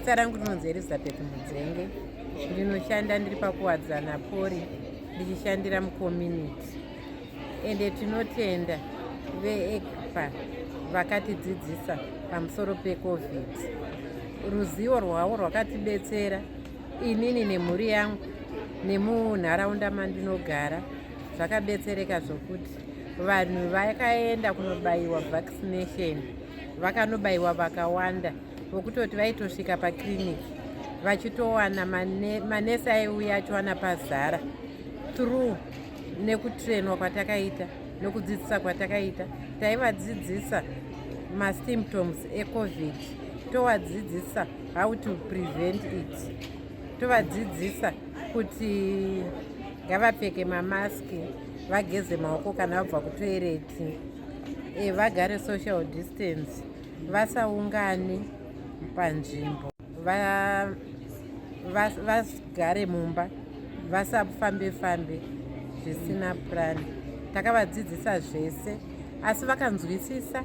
Zita rangu rinonzi Elizabeth Mudzenge. Ndinoshanda ndiri pakuwadzana pori ndichishandira mucommunity. Ende tinotenda veECPA vakatidzidzisa pamusoro peCovid. Ruzivo rwavo rwakatibetsera inini nemhuri yangu nemunharaunda mandinogara. Zvakabetsereka zvokuti vanhu vakaenda kunobayiwa vaccination vakanobayiwa vakawanda vokutoti vaitosvika pakiriniki vachitowana manesi aiuya achiwana pazara through nekutrenwa kwatakaita nekudzidzisa kwatakaita. Taivadzidzisa masymptoms eCovid, tovadzidzisa how to prevent it, tovadzidzisa kuti ngavapfeke mamaski, vageze maoko kana vabva kutoireti, vagare social distance, vasaungane panzvimbo, vagare mumba, vasafambe-fambe zvisina purani. Takavadzidzisa zvese, asi vakanzwisisa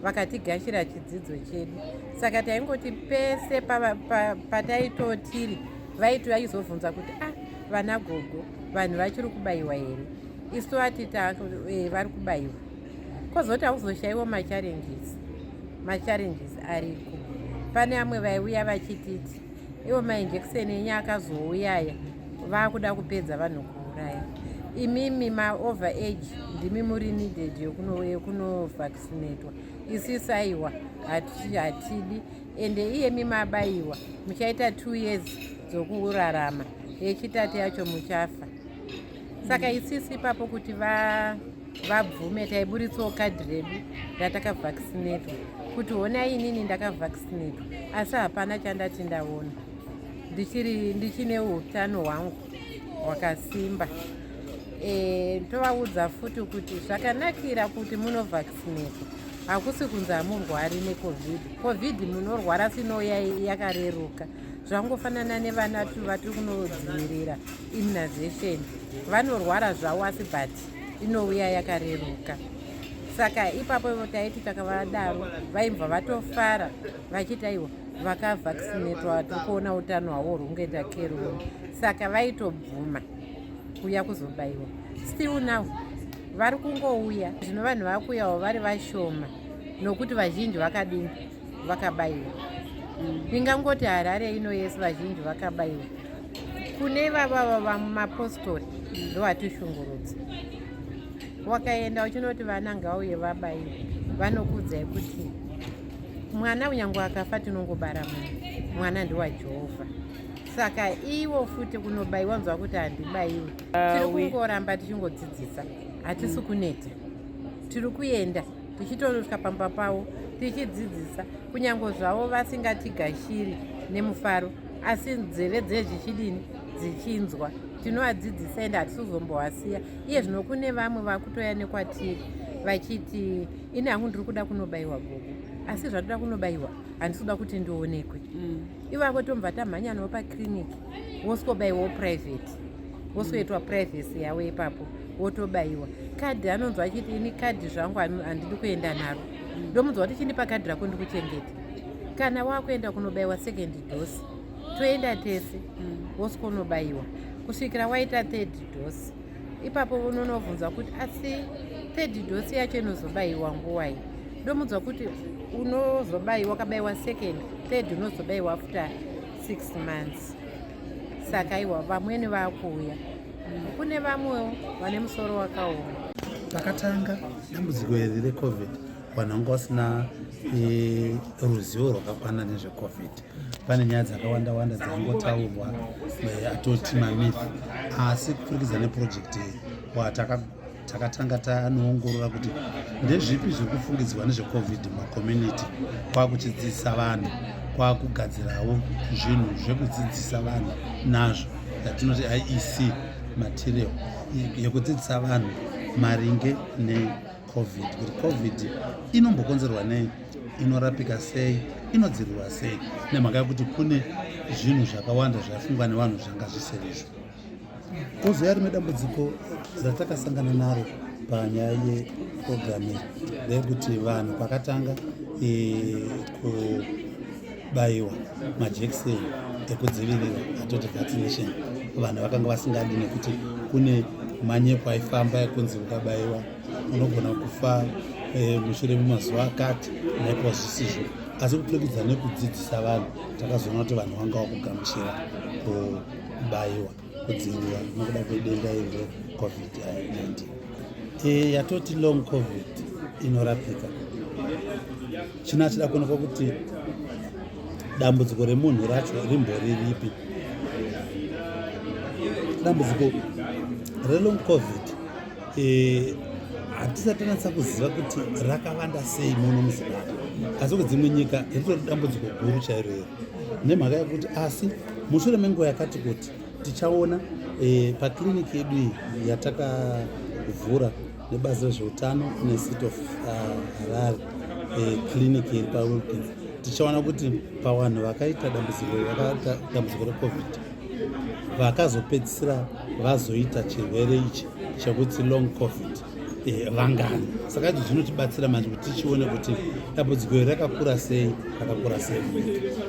vakatigashira chidzidzo chedu. Saka taingoti pese pataitotiri vaiti vaizobvunza kuti vana gogo vanhu vachiri kubayiwa here? Isu vatiti vari kubayiwa. Kwozoti hauzoshayiwa machallenges ariko. Pane amwe vaiuya vachititi iwo mainjekiseni enye akazouyaya vakuda kupedza vanhu kuuraya. Imimi maover age ndimi muri needed yekunovaccinatwa. Isisu aiwa hatidi. Ende iyemi mabayiwa muchaita 2 years dzokurarama, yechitatu yacho muchafa. Saka isisi ipapo kuti vabvume taiburitsawo kadhi redu ratakavaccinatwa kuti honai inini ndakavaccinatwa asi hapana chandati ndaona. Ndichine utano hwangu hwakasimba. Tovaudza futi kuti zvakanakira kuti munovaccinatwa hakusi kunzi hamurwari neCovid munorwara sinouya yakareruka. Zvangofanana nevanatu vatiri kunodzivirira immunization, vanorwara zvavo asi but inouya yakareruka. Saka ipapo taiti takavadaro vaibva vatofara vachiti aiwa vakavaccinatwa tirikuona utano hwavo hungoenda keruni. Saka vaitobvuma kuuya kuzobayiwa. Still now vari kungouya, zvino vanhu vakuuyawo vari vashoma nokuti vazhinji vakadini vakabayiwa. Ndingangoti Harare ino yese vazhinji vakabayiwa. Kune vavava vamapostori ndovatishungurudza. Wakaenda uchinoti vana ngauye vabayiwa, vanokuudzai kuti mwana unyange akafa tinongobara munhu, mwana ndiwaJehovha. Saka iwo futi kunobayiwa nzwa kuti handibayiwe. Tiri kungoramba tichingodzidzisa, hatisi kuneta. Tiri kuenda tichitosvika pamba pavo tichidzidzisa, kunyange zvavo vasingatigashiri nemufaro, asi nzeve dzezvichidini dzichinzwa. Tinovadzidzisa ende hatisizomboasiya. Iye zvino kune vamwe vakutoya nekwatiri vachiti ini hangu ndiri kuda kunobayiwa gogo, asi zvatoda kunobayiwa handisi kuti ndionekwe. Ivavo tomubva tamhanya navo pakiriniki wosikobayiwawo private, wosikoitwa privacy yavo ipapo wotobayiwa. Kadhi anonzwa achiti ini kadhi zvangu handidi kuenda naro. Ndomunzwa kuti chini pakadhi rako ndikuchengeta. Kana wakuenda kunobayiwa second dose toenda tese wosikonobayiwa kusvikira waita third dose. Ipapo unonobvunza kuti asi third dose yacho inozobayiwa nguwai? Ndomunzwa kuti unozobayiwa wakabayiwa second, third unozobayiwa after 6 months. Saka iwa vamweni vakuuya. Kune vamwewo vane musoro wakaoma. Takatanga dambudziko iri reCovid vanhu vanga vasina ruzivo rwakakwana nezveCovid. Pane nyaya dzakawanda dzangotaurwa atoti mamithi, asi kupfurikidza neprojekti takatanga tanoongorora kuti ndezvipi zviri kufungidzwa nezveCovid mumakommunity, kwakuchidzidzisa vanhu, kwakugadzirawo zvinhu zvekudzidzisa vanhu nazvo yatinoti IEC material yekudzidzisa vanhu maringe neCovid, kuti Covid inombokonzerwa nei, inorapika sei, inodzivirirwa sei, nemhaka yekuti kune zvinhu zvakawanda zvafungwa nevanhu zvanga zviserizvo. Kozouya rimwe dambudziko ratakasangana naro panyaya yeprogramu rekuti vanhu kwakatanga kubayiwa majekiseni ekudzivirira atoti vaccination. Vanhu vakanga vasingadi nekuti kune manyepo aifamba ekunzi ukabayiwa unogona kufa mushure memazuva akati naipo zvisizvo. Asi kupfekidza nekudzidzisa vanhu takazoona kuti vanhu vanga vakugamuchira kubayiwa kudzivirira nokuda kwedenda iri reCovid-19. Yatoti long covid inorapika. Chinachida kuonekwa kuti dambudziko remunhu racho rimbori ripi. Dambudziko relong covid hatisati tanatsa kuziva kuti rakawanda sei muno muZimbabwe, asi kudzimwe nyika ritori dambudziko guru chairo iri, nemhaka yekuti asi mushure menguva yakati kuti tichaona pakiriniki yedu iyi yatakavhura nebasa rezveutano necity of vari kiriniki iri paWilkins, tichaona kuti pavanhu vakaita dambudziko reCovid vakazopedzisira vazoita chirwere ichi chekuti long covid vangani. Saka izvi zvinotibatsira manje kuti tichione kuti dambudziko iri rakakura sei.